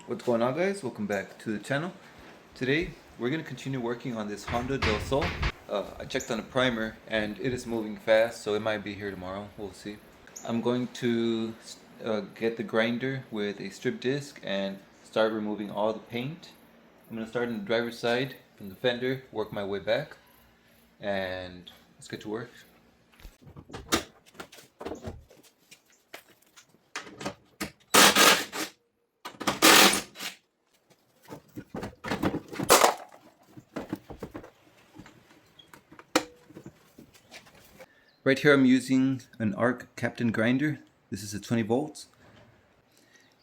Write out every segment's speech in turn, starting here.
What's going on, guys? Welcome back to the channel. Today we're going to continue working on this Honda Del Sol. I checked on the primer and it is moving fast, so it might be here tomorrow. We'll see. I'm going to get the grinder with a strip disc and start removing all the paint. I'm going to start on the driver's side from the fender, work my way back, and let's get to work. Right here I'm using an Arccaptain grinder. This is a 20 volts.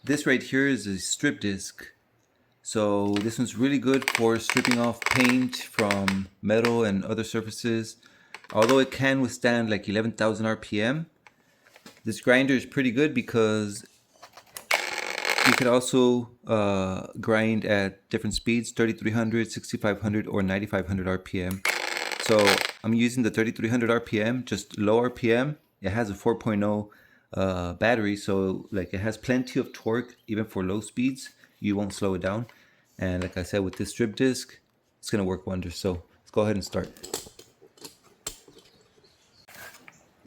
This right here is a strip disc. So this one's really good for stripping off paint from metal and other surfaces. Although it can withstand like 11,000 RPM, this grinder is pretty good because you could also grind at different speeds, 3300, 6500 or 9500 RPM. So I'm using the 3300 RPM, just low RPM. It has a 4.0 battery, so like it has plenty of torque even for low speeds. You won't slow it down. And like I said, with this strip disc, it's gonna work wonders. So let's go ahead and start.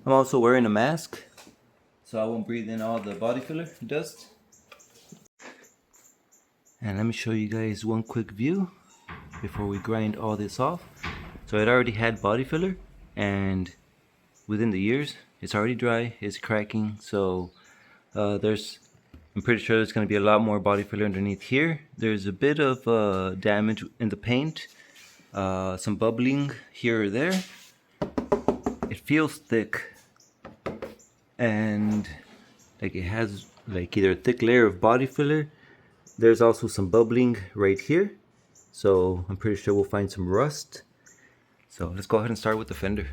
I'm also wearing a mask, so I won't breathe in all the body filler dust. And let me show you guys one quick view before we grind all this off. So it already had body filler, and within the years it's already dry, it's cracking, so I'm pretty sure there's going to be a lot more body filler underneath here. There's a bit of damage in the paint, some bubbling here or there. It feels thick, and like it has like either a thick layer of body filler. There's also some bubbling right here, so I'm pretty sure we'll find some rust. So let's go ahead and start with the fender.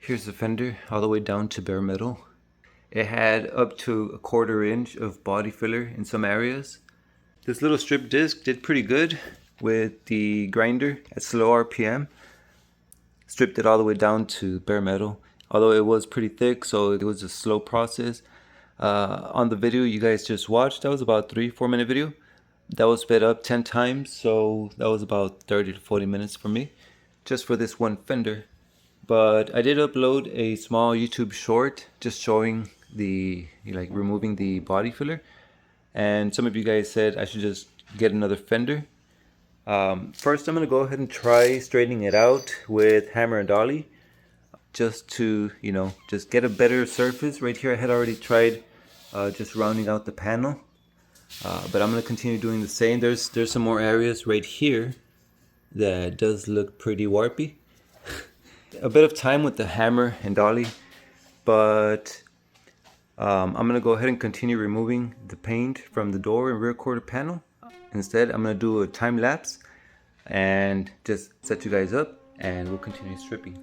Here's the fender all the way down to bare metal. It had up to a 1/4 inch of body filler in some areas. This little strip disc did pretty good with the grinder at slow RPM. Stripped it all the way down to bare metal, although it was pretty thick, so it was a slow process. On the video you guys just watched, that was about 3-4 minute video. That was sped up 10 times, so that was about 30 to 40 minutes for me, just for this one fender. But I did upload a small YouTube short just showing the removing the body filler, and some of you guys said I should just get another fender. First I'm gonna go ahead and try straightening it out with hammer and dolly, just to just get a better surface. Right here I had already tried just rounding out the panel, but I'm gonna continue doing the same. There's some more areas right here that does look pretty warpy. A bit of time with the hammer and dolly, but I'm gonna go ahead and continue removing the paint from the door and rear quarter panel. Instead, I'm gonna do a time lapse and just set you guys up, and we'll continue stripping.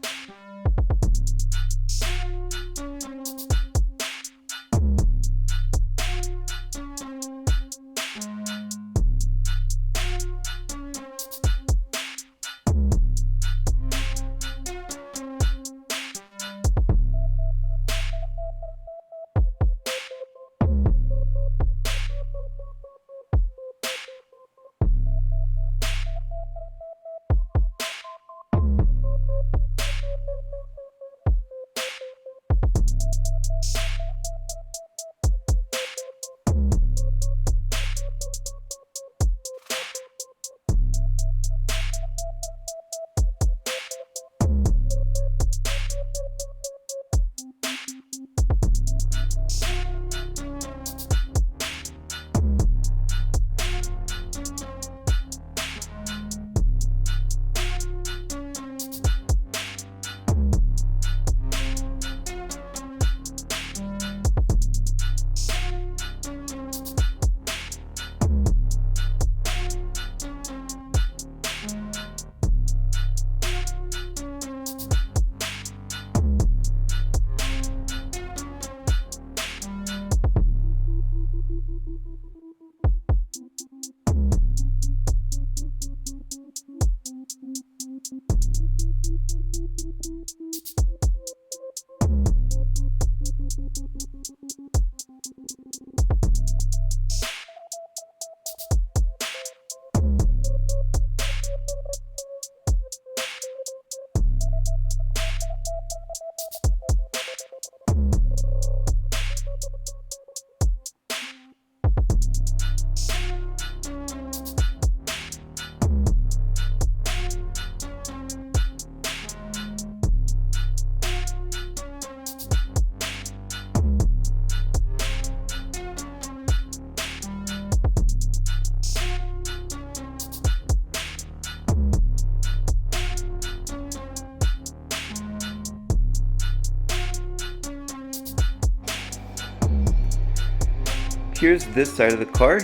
Here's this side of the car,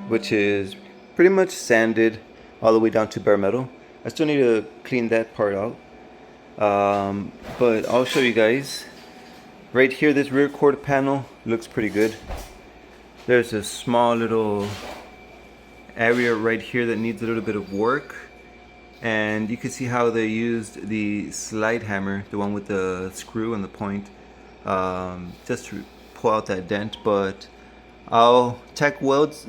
which is pretty much sanded all the way down to bare metal. I still need to clean that part out, but I'll show you guys. Right here, this rear quarter panel looks pretty good. There's a small little area right here that needs a little bit of work, and you can see how they used the slide hammer, the one with the screw and the point, just to pull out that dent. But I'll tack welds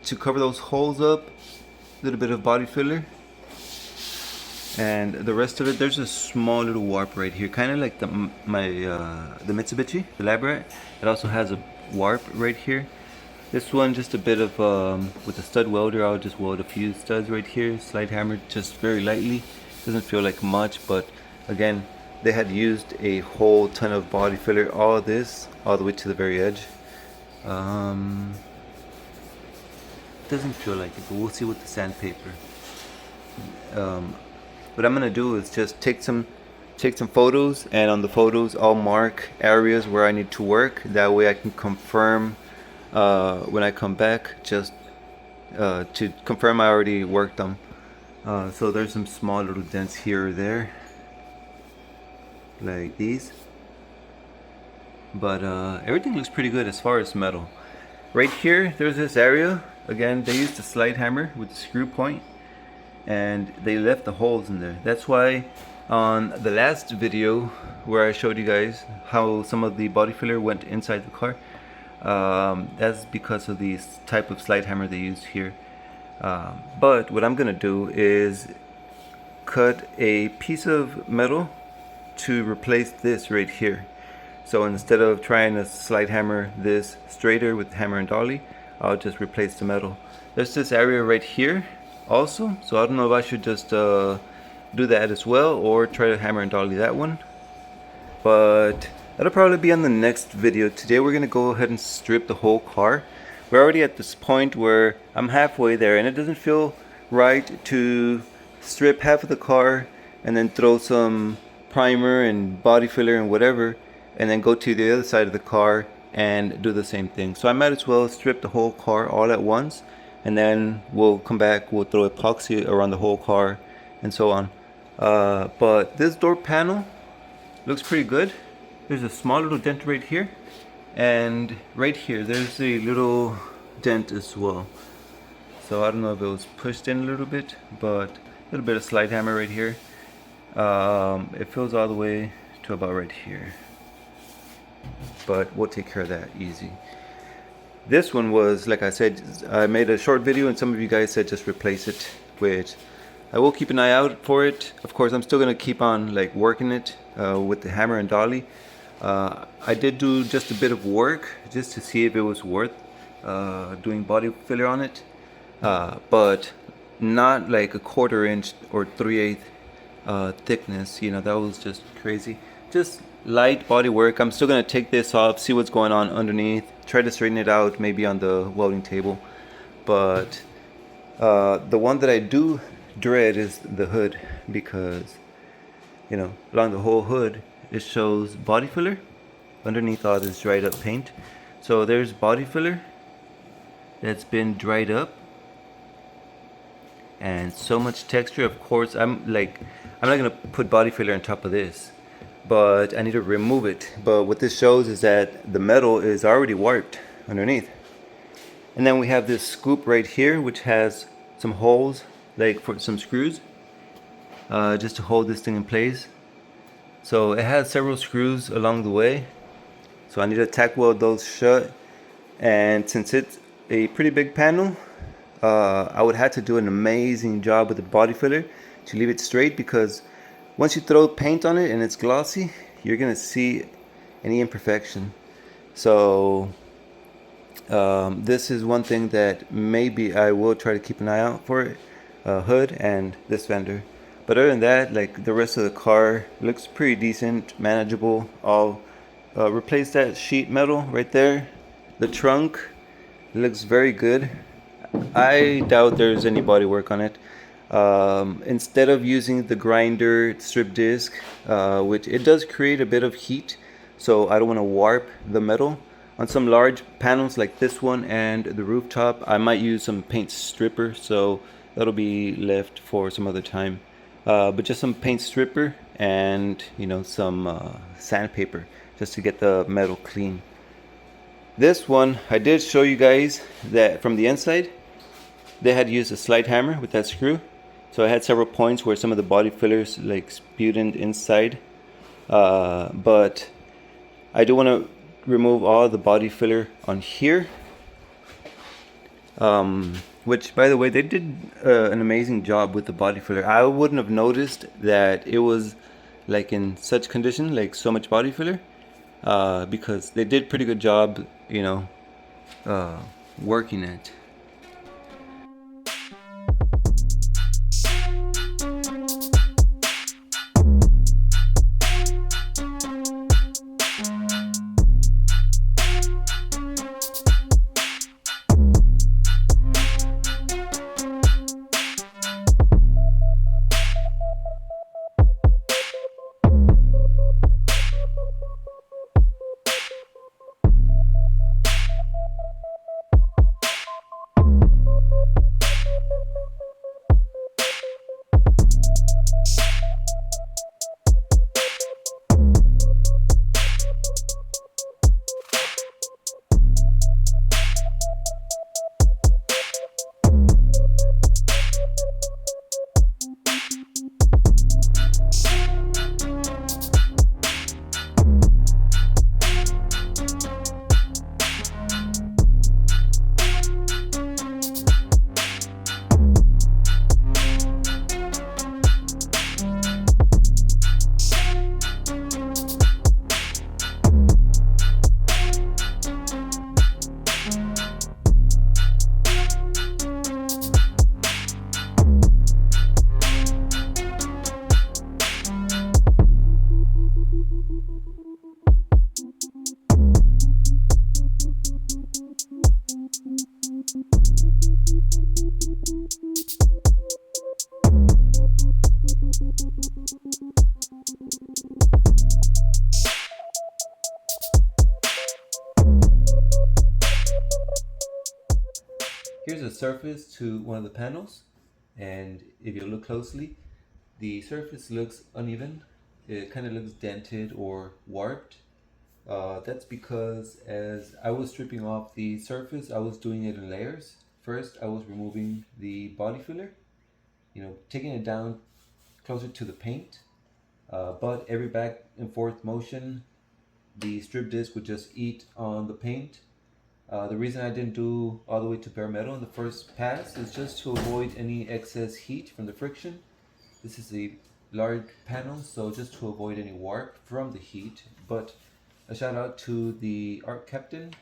to cover those holes up, a little bit of body filler, and the rest of it. There's a small little warp right here, kind of like the Mitsubishi, the Labrat. It also has a warp right here. This one, just a bit of with the stud welder, I'll just weld a few studs right here, slide hammer just very lightly. Doesn't feel like much, but again, they had used a whole ton of body filler, all of this all the way to the very edge. Doesn't feel like it, but we'll see with the sandpaper. What I'm gonna do is just take some photos, and on the photos I'll mark areas where I need to work. That way I can confirm when I come back, just to confirm I already worked them. So there's some small little dents here or there. like these. But everything looks pretty good as far as metal. Right here, there's this area. Again, they used a slide hammer with the screw point, and they left the holes in there. That's why on the last video where I showed you guys how some of the body filler went inside the car, that's because of the type of slide hammer they use here. But what I'm gonna do is cut a piece of metal to replace this right here. So instead of trying to slide hammer this straighter with hammer and dolly, I'll just replace the metal. There's this area right here also, so I don't know if I should just do that as well or try to hammer and dolly that one. But that'll probably be on the next video. Today we're gonna go ahead and strip the whole car. We're already at this point where I'm halfway there, and it doesn't feel right to strip half of the car and then throw some primer and body filler and whatever, and then go to the other side of the car and do the same thing. So I might as well strip the whole car all at once, and then we'll come back, we'll throw epoxy around the whole car and so on. But this door panel looks pretty good. There's a small little dent right here, and right here there's a little dent as well. So I don't know if it was pushed in a little bit, but a little bit of slide hammer right here. It fills all the way to about right here, but we'll take care of that easy. This one was, like I said, I made a short video and some of you guys said just replace it, which I will keep an eye out for it. Of course, I'm still gonna keep on like working it with the hammer and dolly. I did do just a bit of work just to see if it was worth doing body filler on it, but not like a 1/4 inch or 3/8 thickness. You know, that was just crazy. Just light body work. I'm still gonna take this off, see what's going on underneath, try to straighten it out maybe on the welding table. But the one that I do dread is the hood, because you know, along the whole hood it shows body filler underneath all this dried up paint. So there's body filler that's been dried up and so much texture. Of course, I'm not gonna put body filler on top of this, but I need to remove it. But what this shows is that the metal is already warped underneath. And then we have this scoop right here which has some holes like for some screws, just to hold this thing in place. So it has several screws along the way, so I need to tack weld those shut. And since it's a pretty big panel, I would have to do an amazing job with the body filler to leave it straight, because once you throw paint on it and it's glossy, you're gonna see any imperfection. So this is one thing that maybe I will try to keep an eye out for it, hood and this fender. But other than that, like the rest of the car looks pretty decent, manageable. I'll replace that sheet metal right there. The trunk looks very good. I doubt there's any body work on it. Instead of using the grinder strip disc, which it does create a bit of heat, so I don't want to warp the metal. On some large panels like this one and the rooftop, I might use some paint stripper, so that'll be left for some other time. But just some paint stripper and, you know, some sandpaper just to get the metal clean. This one, I did show you guys that from the inside they had used a slide hammer with that screw. So I had several points where some of the body fillers like spewed inside. But I do want to remove all the body filler on here. Which, by the way, they did an amazing job with the body filler. I wouldn't have noticed that it was like in such condition, like so much body filler, because they did pretty good job, you know, working it. Here's a surface to one of the panels, and if you look closely, the surface looks uneven. It kind of looks dented or warped. That's because as I was stripping off the surface, I was doing it in layers. First, I was removing the body filler, taking it down closer to the paint. But every back and forth motion, the strip disc would just eat on the paint. The reason I didn't do all the way to bare metal in the first pass is just to avoid any excess heat from the friction. This is a large panel, so just to avoid any warp from the heat. But a shout out to the Arccaptain.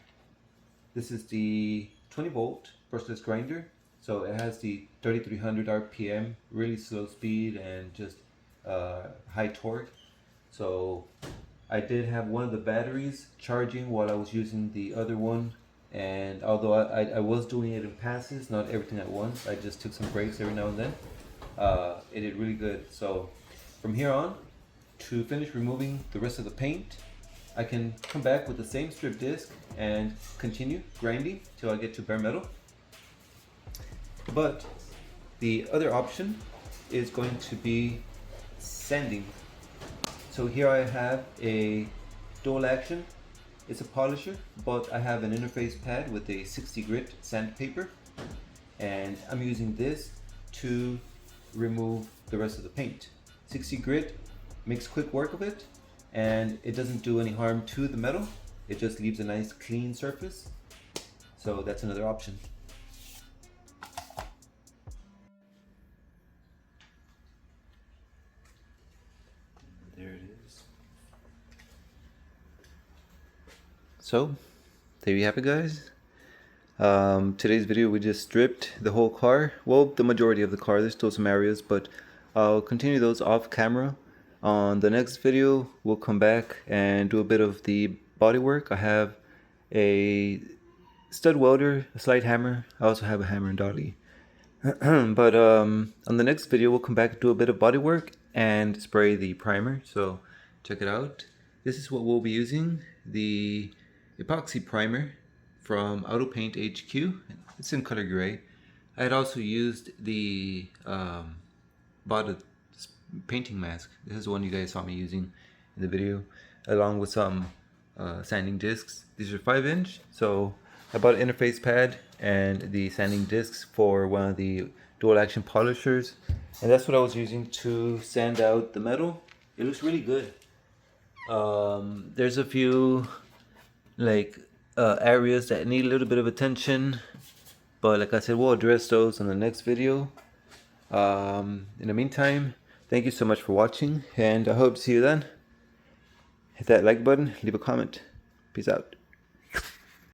This is the 20 volt brushless grinder. So it has the 3300 RPM, really slow speed and just high torque. So I did have one of the batteries charging while I was using the other one, and although I was doing it in passes, not everything at once, I just took some breaks every now and then. It did really good. So from here on, to finish removing the rest of the paint, I can come back with the same strip disc and continue grinding till I get to bare metal. But the other option is going to be sanding. So here I have a dual action. It's a polisher, but I have an interface pad with a 60 grit sandpaper, and I'm using this to remove the rest of the paint. 60 grit makes quick work of it, and it doesn't do any harm to the metal. It just leaves a nice clean surface. So that's another option. There it is. So there you have it, guys. Today's video, we just stripped the whole car. Well, the majority of the car. There's still some areas, but I'll continue those off camera. On the next video, we'll come back and do a bit of the body work. I have a stud welder, a slide hammer. I also have a hammer and dolly. But on the next video, we'll come back and do a bit of body work and spray the primer. So check it out. This is what we'll be using, the epoxy primer from Auto Paint HQ. It's in color gray. I had also used the bought a painting mask. This is the one you guys saw me using in the video, along with some sanding discs. These are 5-inch, so I bought an interface pad and the sanding discs for one of the dual action polishers, and that's what I was using to sand out the metal. It looks really good. There's a few areas that need a little bit of attention, but like I said, we'll address those in the next video. In the meantime, thank you so much for watching, and I hope to see you then. Hit that like button, leave a comment. Peace out.